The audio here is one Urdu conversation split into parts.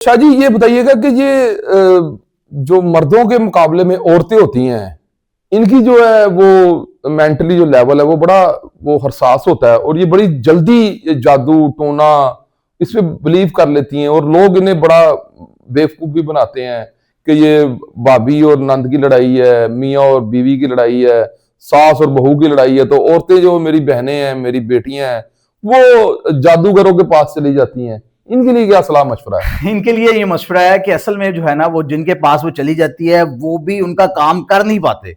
شاہ جی یہ بتائیے گا کہ یہ جو مردوں کے مقابلے میں عورتیں ہوتی ہیں ان کی جو ہے وہ مینٹلی جو لیول ہے وہ بڑا وہ حساس ہوتا ہے اور یہ بڑی جلدی جادو ٹونا اس پہ بلیو کر لیتی ہیں اور لوگ انہیں بڑا بیوقوف بھی بناتے ہیں کہ یہ بھابھی اور نند کی لڑائی ہے، میاں اور بیوی کی لڑائی ہے، ساس اور بہو کی لڑائی ہے، تو عورتیں جو میری بہنیں ہیں میری بیٹیاں ہیں وہ جادوگروں کے پاس چلی جاتی ہیں. ان کے لیے کیا صلاح مشورہ ہے؟ ان کے لیے یہ مشورہ ہے کہ اصل میں جو ہے نا وہ جن کے پاس وہ چلی جاتی ہے وہ بھی ان کا کام کر نہیں پاتے،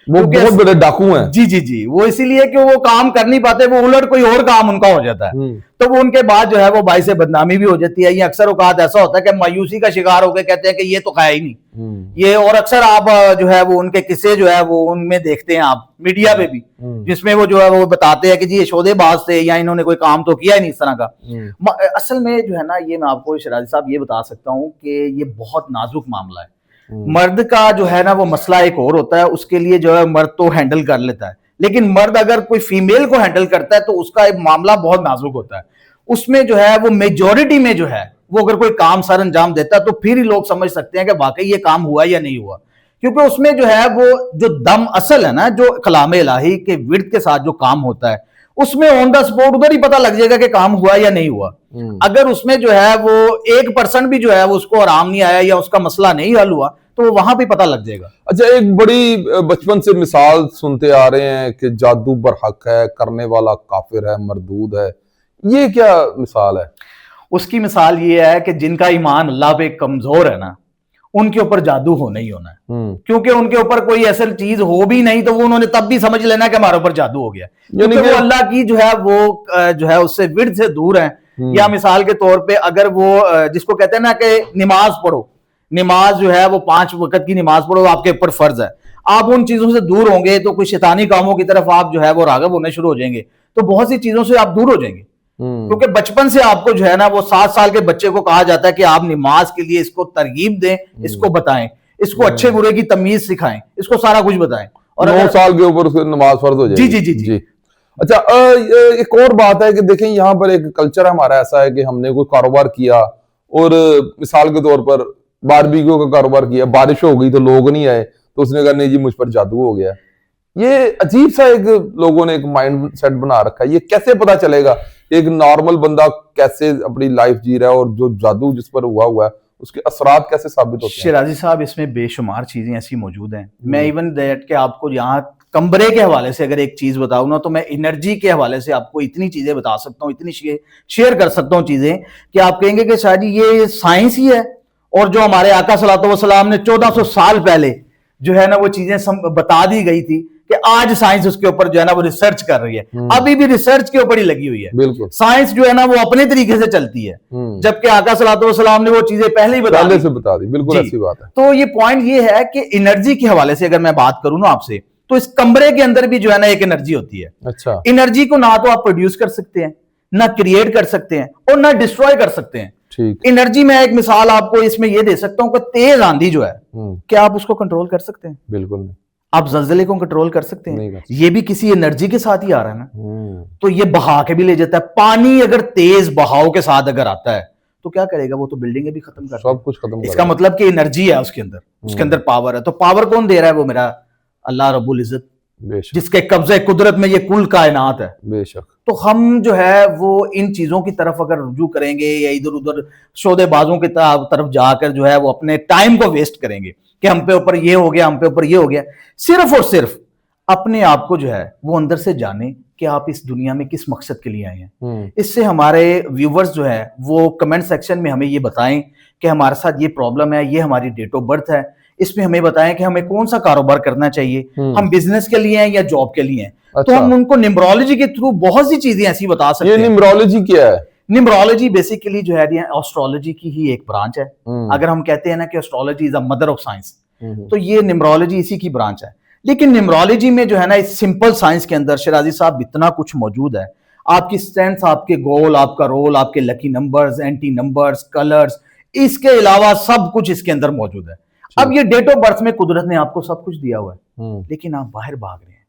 وہ بہت بڑے ڈاکو ہیں. جی جی جی وہ اسی لیے کہ وہ کام کر نہیں پاتے، وہ الٹ کوئی اور کام ان کا ہو جاتا ہے، تو وہ ان کے بعد جو ہے وہ باعث بدنامی بھی ہو جاتی ہے. یہ اکثر اوقات ایسا ہوتا ہے کہ مایوسی کا شکار ہو کے کہتے ہیں کہ یہ تو کھایا ہی نہیں یہ، اور اکثر آپ جو ہے وہ ان کے قصے جو ہے وہ ان میں دیکھتے ہیں آپ میڈیا پہ بھی، جس میں وہ جو ہے وہ بتاتے ہیں کہ جی یہ شودے باز تھے یا انہوں نے کوئی کام تو کیا ہی نہیں اس طرح کا. اصل میں جو ہے نا یہ میں آپ کو شیرازی صاحب یہ بتا سکتا ہوں کہ یہ بہت نازک معاملہ ہے. مرد کا جو ہے نا وہ مسئلہ ایک اور ہوتا ہے، اس کے لیے جو ہے مرد تو ہینڈل کر لیتا ہے، لیکن مرد اگر کوئی فیمیل کو ہینڈل کرتا ہے تو اس کا ایک معاملہ بہت نازک ہوتا ہے. اس میں جو ہے وہ میجورٹی میں جو ہے وہ اگر کوئی کام سر انجام دیتا ہے تو پھر ہی لوگ سمجھ سکتے ہیں کہ واقعی یہ کام ہوا یا نہیں ہوا، کیونکہ اس میں جو ہے وہ جو دم اصل ہے نا جو کلام الہی کے ورد کے ساتھ جو کام ہوتا ہے اس میں آن دا سپورٹ ادھر ہی پتہ لگ جائے گا کہ کام ہوا یا نہیں ہوا. اگر اس میں جو ہے وہ 1% بھی جو ہے وہ اس کو آرام نہیں آیا یا اس کا مسئلہ نہیں حل ہوا تو وہ وہاں بھی پتہ لگ جائے گا. اچھا ایک بڑی بچپن سے مثال سنتے آ رہے ہیں کہ جادو برحق ہے، کرنے والا کافر ہے، مردود ہے، یہ کیا مثال ہے؟ اس کی مثال یہ ہے کہ جن کا ایمان اللہ پہ کمزور ہے نا ان کے اوپر جادو ہونا ہی ہونا ہے، کیونکہ ان کے اوپر کوئی ایسی چیز ہو بھی نہیں تو وہ انہوں نے تب بھی سمجھ لینا کہ ہمارے اوپر جادو ہو گیا، کیونکہ وہ اللہ کی جو ہے وہ جو ہے اس سے ورد سے دور ہیں. یا مثال کے طور پہ اگر وہ جس کو کہتے ہیں نا کہ نماز پڑھو، نماز جو ہے وہ 5 وقت کی نماز پڑھو آپ کے اوپر فرض ہے، آپ ان چیزوں سے دور ہوں گے تو کوئی شیطانی کاموں کی طرف آپ جو ہے وہ راغب ہونے شروع ہو جائیں گے، تو بہت سی چیزوں سے آپ دور ہو جائیں گے. کیونکہ بچپن سے آپ کو جو ہے نا وہ 7 سال کے بچے کو کہا جاتا ہے کہ آپ نماز کے لیے اس کو ترغیب دیں، اس کو بتائیں، اس کو اچھے برے کی تمیز سکھائیں، اس کو سارا کچھ بتائیں. اور 9 سال کے اوپر نماز فرض ہو جائے گی. جی جی جی. اچھا ایک اور بات ہے کہ دیکھیں یہاں پر ایک کلچر ہمارا ایسا ہے کہ ہم نے کوئی کاروبار کیا اور مثال کے طور پر باربیکیو کا کاروبار کیا، بارش ہو گئی تو لوگ نہیں آئے تو اس نے کہا نہیں جی مجھ پر جادو ہو گیا. یہ عجیب سا ایک لوگوں نے ایک مائنڈ سیٹ بنا رکھا ہے. یہ کیسے پتا چلے گا ایک نارمل بندہ کیسے اپنی لائف جی رہا ہے اور جو جادو جس پر ہوا ہے اس کے اثرات کیسے ثابت ہوتے ہیں؟ شیرازی صاحب اس میں بے شمار چیزیں ایسی موجود ہیں. میں ایون دیٹ کہ آپ کو یہاں کمبرے کے حوالے سے اگر ایک چیز بتاؤں نا تو میں انرجی کے حوالے سے آپ کو اتنی چیزیں بتا سکتا ہوں، اتنی شیئر کر سکتا ہوں چیزیں کہ آپ کہیں گے کہ شاہ جی یہ سائنس ہی ہے. اور جو ہمارے آقا صلی اللہ علیہ وسلم نے 1400 سال پہلے جو ہے نا وہ چیزیں بتا دی گئی تھی کہ آج سائنس اس کے اوپر جو ہے نا وہ ریسرچ کر رہی ہے، ابھی بھی ریسرچ کے اوپر ہی لگی ہوئی ہے. سائنس جو ہے نا وہ اپنے طریقے سے چلتی ہے، جبکہ آقا صلی اللہ علیہ وسلم نے وہ چیزیں پہلے ہی بتا دی. بالکل ایسی بات ہے. تو یہ پوائنٹ یہ ہے کہ انرجی کے حوالے سے اگر میں بات کروں نا آپ سے تو اس کمرے کے اندر بھی جو ہے نا ایک انرجی ہوتی ہے. اچھا. انرجی کو نہ تو آپ پروڈیوس کر سکتے ہیں، نہ کریٹ کر سکتے ہیں اور نہ ڈسٹروائے کر سکتے ہیں. انرجی میں ایک مثال آپ کو اس میں یہ دے سکتا ہوں کہ تیز آندھی جو ہے کیا آپ اس کو کنٹرول کر سکتے ہیں؟ بالکل نہیں. آپ زلزلے کو کنٹرول کر سکتے ہیں؟ یہ بھی کسی انرجی کے ساتھ ہی آ رہا ہے نا، تو یہ بہا کے بھی لے جاتا ہے. پانی اگر تیز بہاؤ کے ساتھ اگر آتا ہے تو کیا کرے گا؟ وہ تو بلڈنگیں بھی ختم کر سب کچھ ختم. اس کا مطلب کہ انرجی ہے اس کے اندر، اس کے اندر پاور ہے. تو پاور کون دے رہا ہے؟ وہ میرا اللہ رب العزت جس کے قبضہ قدرت میں یہ کل کائنات ہے. بے شک. تو ہم جو ہے وہ ان چیزوں کی طرف اگر رجوع کریں گے یا ادھر ادھر شودے بازوں کی طرف جا کر جو ہے وہ اپنے ٹائم کو ویسٹ کریں گے کہ ہم پہ اوپر یہ ہو گیا، ہم پہ اوپر یہ ہو گیا، صرف اور صرف اپنے آپ کو جو ہے وہ اندر سے جانیں کہ آپ اس دنیا میں کس مقصد کے لیے آئے ہیں. اس سے ہمارے ویورز جو ہے وہ کمنٹ سیکشن میں ہمیں یہ بتائیں کہ ہمارے ساتھ یہ پرابلم ہے، یہ ہماری ڈیٹ آف برتھ ہے. اس میں ہمیں بتائیں کہ ہمیں کون سا کاروبار کرنا چاہیے، ہم بزنس کے لیے ہیں یا جاب کے لیے ہیں. تو ہم ان کو نیمرولوجی کے تھرو بہت سی چیزیں ایسی بتا سکتے ہیں. یہ نیمرولوجی کیا ہے؟ نیمرولوجی بیسیکلی جو ہے ایسٹرولوجی کی ہی ایک برانچ ہے. اگر ہم کہتے ہیں نا کہ astrology is a mother of science تو یہ نیمرولوجی اسی کی برانچ ہے. لیکن نیمرولوجی میں جو ہے نا اس سمپل سائنس کے اندر شیرازی صاحب اتنا کچھ موجود ہے. آپ کی اسٹرینتھ، آپ کے گول، آپ کا رول، آپ کے لکی نمبرز، اینٹی نمبرز، کلرز، اس کے علاوہ سب کچھ اس کے اندر موجود ہے. اب یہ ڈیٹ آف برتھ میں قدرت نے آپ کو سب کچھ دیا ہوا ہے، لیکن آپ باہر بھاگ رہے ہیں.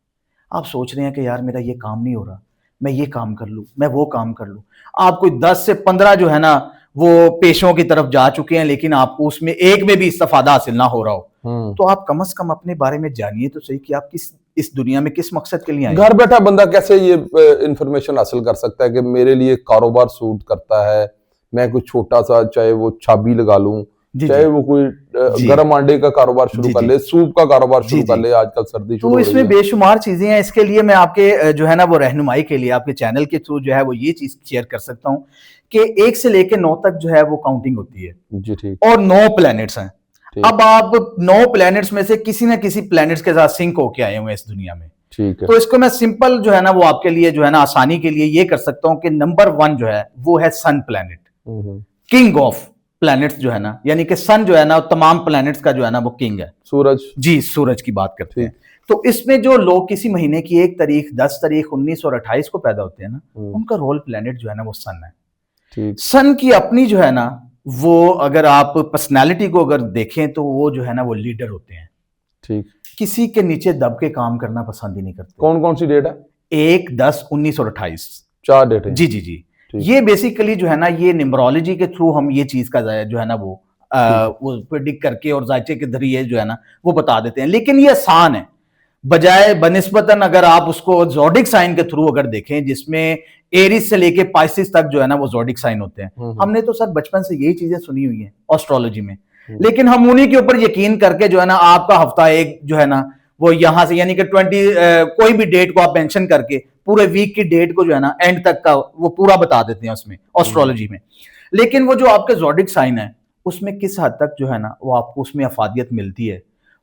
آپ سوچ رہے ہیں کہ یار میرا یہ کام نہیں ہو رہا، میں یہ کام کر لوں، میں وہ کام کر لوں. آپ کوئی 10 سے 15 جو ہے نا وہ پیشوں کی طرف جا چکے ہیں لیکن آپ کو اس میں ایک میں بھی استفادہ حاصل نہ ہو رہا ہو, تو آپ کم از کم اپنے بارے میں جانیے تو صحیح کہ آپ اس دنیا میں کس مقصد کے لیے آئے. گھر بیٹھا بندہ کیسے یہ انفارمیشن حاصل کر سکتا ہے کہ میرے لیے کاروبار سوٹ کرتا ہے, میں کوئی چھوٹا سا چاہے وہ چھابی لگا لوں, چاہے وہ کوئی گرم انڈے کا کاروبار شروع کر لے, سوپ کا کاروبار شروع کر لے, آج کل سردی شروع ہو رہی ہے. تو اس میں بے شمار چیزیں ہیں. اس کے لیے میں آپ کے جو ہے نا وہ رہنمائی کے لیے آپ کے چینل کے تھرو جو ہے وہ یہ چیز شیئر کر سکتا ہوں کہ 1 سے لے کے 9 تک جو ہے وہ کاؤنٹنگ ہوتی ہے جی ٹھیک, اور 9 پلینٹس ہیں. اب آپ 9 پلینٹس میں سے کسی نہ کسی پلینٹس کے ساتھ سنک ہو کے آئے ہوئے اس دنیا میں. تو اس کو میں سمپل جو ہے نا وہ آپ کے لیے جو ہے نا آسانی کے لیے یہ کر سکتا ہوں کہ نمبر 1 جو ہے وہ ہے سن پلینٹ, کنگ آف پلینٹس جو ہے نا, یعنی کہ سن جو ہے نا تمام پلینٹس کا جو ہے نا وہ کنگ ہے. سورج, جی سورج کی بات کرتے ہیں. تو اس میں جو لوگ کسی مہینے کی 1 تاریخ 10 تاریخ 19 اور 28 کو پیدا ہوتے ہیں نا, ان کا رول پلینٹ جو ہے نا وہ سن ہے. سن کی اپنی جو ہے نا وہ اگر آپ پرسنالٹی کو اگر دیکھیں تو وہ جو ہے نا وہ لیڈر ہوتے ہیں. ٹھیک, کسی کے نیچے دب کے کام کرنا پسند ہی نہیں کرتے. کون کون سی ڈیٹ ہے؟ 1, 10, 19 اور 28 4 ڈیٹ ہیں. جی جی جی, یہ بیسیکلی جو ہے نا یہ نیمرولوجی کے تھرو ہم یہ چیز کا جو ہے نا وہ پریڈکٹ کر کے اور ذائچے کے ذریعے جو ہے نا وہ بتا دیتے ہیں. لیکن یہ آسان ہے بجائے بنسبتاً اگر آپ اس کو زوڈک سائن کے تھرو اگر دیکھیں, جس میں ایریس سے لے کے پائسس تک جو ہے نا وہ زوڈک سائن ہوتے ہیں. ہم نے تو سر بچپن سے یہی چیزیں سنی ہوئی ہیں ایسٹرولوجی میں, لیکن ہم انہی کے اوپر یقین کر کے جو ہے نا آپ کا ہفتہ ایک جو ہے نا وہ یہاں سے یعنی کہ 20 کوئی بھی ڈیٹ کو آپ مینشن کر کے پورے ویک کی ڈیٹ کو جو ہے نا اینڈ تک کا وہ پورا بتا دیتے ہیں اس میں ایسٹرولوجی میں. لیکن وہ جو آپ کے زوڈک سائن ہے اس میں کس حد تک جو ہے نا وہ آپ کو اس میں افادیت ملتی ہے,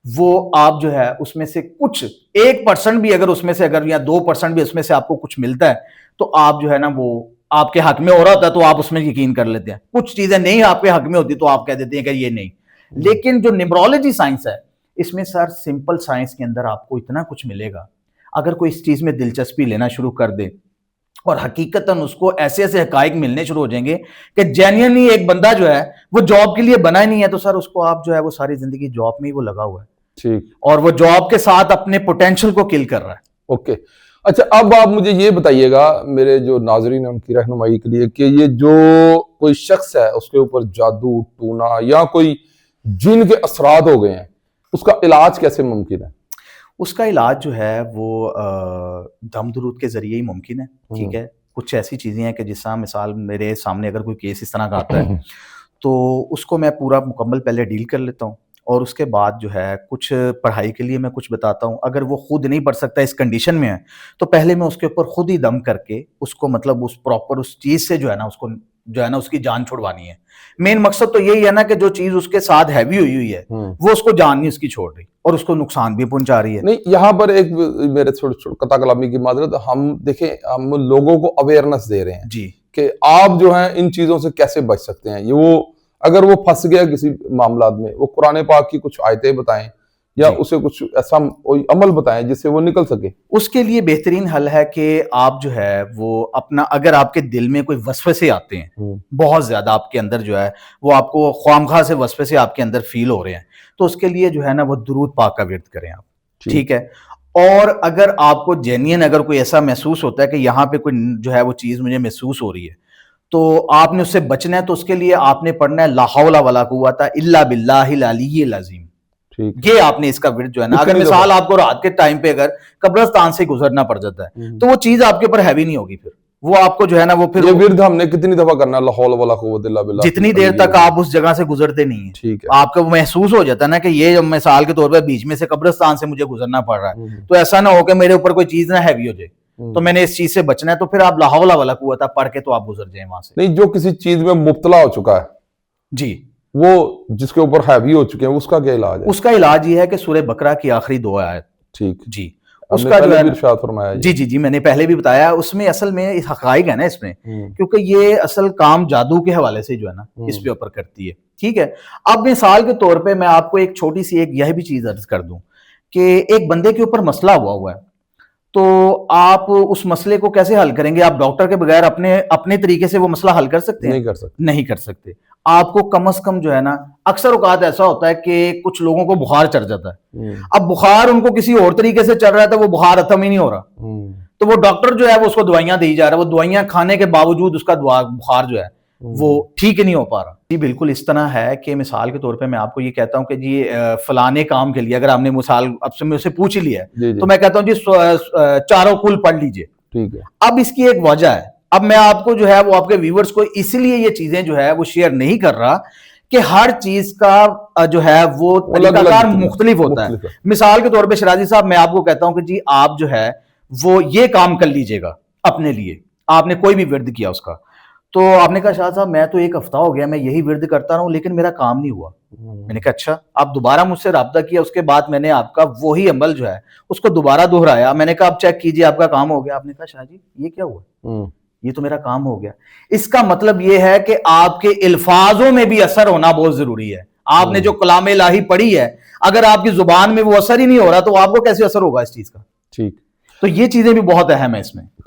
وہ آپ جو ہے اس میں سے کچھ 1% بھی اگر اس میں سے اگر یا 2% بھی اس میں سے آپ کو کچھ ملتا ہے تو آپ جو ہے نا وہ آپ کے حق میں ہو رہا ہوتا ہے تو آپ اس میں یقین کر لیتے ہیں. کچھ چیزیں نہیں آپ کے حق میں ہوتی تو آپ کہہ دیتے ہیں کہ یہ نہیں. لیکن جو نیمرولوجی سائنس ہے اس میں سر سمپل سائنس کے اندر آپ کو اتنا کچھ ملے گا, اگر کوئی اس چیز میں دلچسپی لینا شروع کر دے اور حقیقتاً اس کو ایسے ایسے حقائق ملنے شروع ہو جائیں گے کہ جینوئنلی ایک بندہ جو ہے وہ جاب کے لیے بنا ہی نہیں ہے, تو سر اس کو آپ جو ہے وہ ساری زندگی جاب میں ہی وہ لگا ہوا ہے. ٹھیک, اور وہ جاب کے ساتھ اپنے پوٹینشل کو کل کر رہا ہے. اوکے, اچھا اب آپ مجھے یہ بتائیے گا میرے جو ناظرین ہیں ان کی رہنمائی کے لیے کہ یہ جو کوئی شخص ہے اس کے اوپر جادو ٹونا یا کوئی جن کے اثرات ہو گئے ہیں, اس کا علاج کیسے ممکن ہے؟ اس کا علاج جو ہے وہ دم درود کے ذریعے ہی ممکن ہے. ٹھیک ہے, کچھ ایسی چیزیں ہیں کہ جس طرح مثال میرے سامنے اگر کوئی کیس اس طرح کا آتا ہے تو اس کو میں پورا مکمل پہلے ڈیل کر لیتا ہوں, اور اس کے بعد جو ہے کچھ پڑھائی کے لیے میں کچھ بتاتا ہوں. اگر وہ خود نہیں پڑھ سکتا اس کنڈیشن میں ہے تو پہلے میں اس کے اوپر خود ہی دم کر کے اس کو مطلب اس پراپر اس چیز سے جو ہے نا اس کو جو ہے نا اس کی جان چھڑوانی ہے. مین مقصد تو یہی ہے نا کہ جو چیز اس کے ساتھ ہیوی ہوئی ہے وہ اس کو جان نہیں اس کی چھوڑ رہی اور اس کو نقصان بھی پہنچا رہی ہے. نہیں, یہاں پر ایک میرے قطع کلامی کی معذرت, ہم دیکھیں ہم لوگوں کو اویئرنس دے رہے ہیں جی کہ آپ جو ہیں ان چیزوں سے کیسے بچ سکتے ہیں. یہ وہ اگر وہ پھنس گیا کسی معاملات میں, وہ قرآن پاک کی کچھ آیتیں بتائیں یا اسے کچھ ایسا عمل بتائیں جس سے وہ نکل سکے. اس کے لیے بہترین حل ہے کہ آپ جو ہے وہ اپنا اگر آپ کے دل میں کوئی وسوسے آتے ہیں بہت زیادہ آپ کے اندر جو ہے وہ آپ کو خوامخواہ سے وسوسے آپ کے اندر فیل ہو رہے ہیں تو اس کے لیے جو ہے نا وہ درود پاک کا ورد کریں آپ. ٹھیک ہے, اور اگر آپ کو جینین اگر کوئی ایسا محسوس ہوتا ہے کہ یہاں پہ کوئی جو ہے وہ چیز مجھے محسوس ہو رہی ہے تو آپ نے اس سے بچنا ہے, تو اس کے لیے آپ نے پڑھنا ہے لا حول ولا قوت الا باللہ العلی العظیم. یہ آپ نے اس کا ورد جو ہے نا اگر مثال آپ کو رات کے ٹائم پہ اگر قبرستان سے گزرنا پڑ جاتا ہے تو وہ چیز آپ کے اوپر ہیوی نہیں ہوگی, پھر وہ آپ کو جو ہے نا وہ پھر یہ ورد ہم نے کتنی دفعہ کرنا ہے لا حول ولا قوت الا باللہ, جتنی دیر تک آپ اس جگہ سے گزرتے نہیں ہیں. ٹھیک ہے, آپ کو محسوس ہو جاتا ہے نا کہ یہ مثال کے طور پہ بیچ میں سے قبرستان سے مجھے گزرنا پڑ رہا ہے تو ایسا نہ ہو کہ میرے اوپر کوئی چیز نہ ہیوی ہو جائے تو میں نے اس چیز سے بچنا ہے, تو پھر آپ لا حول ولا قوت پڑھ کے تو آپ گزر جائیں وہاں سے. نہیں, جو کسی چیز میں مبتلا ہو چکا ہے جی وہ جس کے اوپر ہیوی ہو چکے ہیں اس کا کیا علاج ہے؟ اس کا علاج یہ ہے کہ سورہ بقرہ کی آخری 2 آیت. ٹھیک جی, اس کا جو ہے ارشاد فرمایا جی جی جی میں نے پہلے بھی بتایا, اس میں اصل میں حقائق ہے نا اس میں, کیونکہ یہ اصل کام جادو کے حوالے سے جو ہے نا اس پہ اوپر کرتی ہے. ٹھیک ہے, اب مثال کے طور پہ میں آپ کو ایک چھوٹی سی ایک یہ بھی چیز عرض کر دوں کہ ایک بندے کے اوپر مسئلہ ہوا ہے تو آپ اس مسئلے کو کیسے حل کریں گے؟ آپ ڈاکٹر کے بغیر اپنے طریقے سے وہ مسئلہ حل کر سکتے ہیں؟ نہیں کر سکتے. آپ کو کم از کم جو ہے نا اکثر اوقات ایسا ہوتا ہے کہ کچھ لوگوں کو بخار چڑھ جاتا ہے, اب بخار ان کو کسی اور طریقے سے چڑھ رہا ہے تو وہ بخار ختم ہی نہیں ہو رہا, تو وہ ڈاکٹر جو ہے وہ اس کو دوائیاں دی جا رہا ہے, وہ دوائیاں کھانے کے باوجود اس کا بخار جو ہے وہ ٹھیک نہیں ہو پا رہا. جی بالکل اس طرح ہے کہ مثال کے طور پہ میں آپ کو یہ کہتا ہوں کہ جی فلانے کام کے لیے اگر آپ نے مثال اب سے مجھ سے پوچھ لیا ہے تو میں کہتا ہوں جی چاروں کل پڑھ لیجئے. ٹھیک ہے. اب اس کی ایک وجہ ہے. اب میں آپ کو جو ہے وہ آپ کے ویورز کو اس لیے یہ چیزیں جو ہے وہ شیئر نہیں کر رہا کہ ہر چیز کا جو ہے وہ طریقہ کار مختلف ہوتا ہے. مثال کے طور پہ شرازی صاحب میں آپ کو کہتا ہوں کہ جی آپ جو ہے وہ یہ کام کر لیجئے گا اپنے لیے. آپ نے کوئی بھی ورد کیا اس کا تو آپ نے کہا شاہ صاحب میں تو ایک ہفتہ ہو گیا میں یہی ورد کرتا رہا ہوں لیکن میرا کام نہیں ہوا. میں نے کہا اچھا. آپ دوبارہ مجھ سے رابطہ کیا, اس کے بعد میں نے آپ کا وہی عمل جو ہے اس کو دوبارہ دہرایا. میں نے کہا اب چیک کیجئے آپ کا کام ہو گیا. آپ نے کہا شاہ جی یہ کیا ہوا؟ یہ تو میرا کام ہو گیا. اس کا مطلب یہ ہے کہ آپ کے الفاظوں میں بھی اثر ہونا بہت ضروری ہے. آپ نے جو کلام الہی پڑھی ہے اگر آپ کی زبان میں وہ اثر ہی نہیں ہو رہا تو آپ کو کیسے اثر ہوگا اس چیز کا؟ ٹھیک. تو یہ چیزیں بھی بہت اہم ہیں اس میں.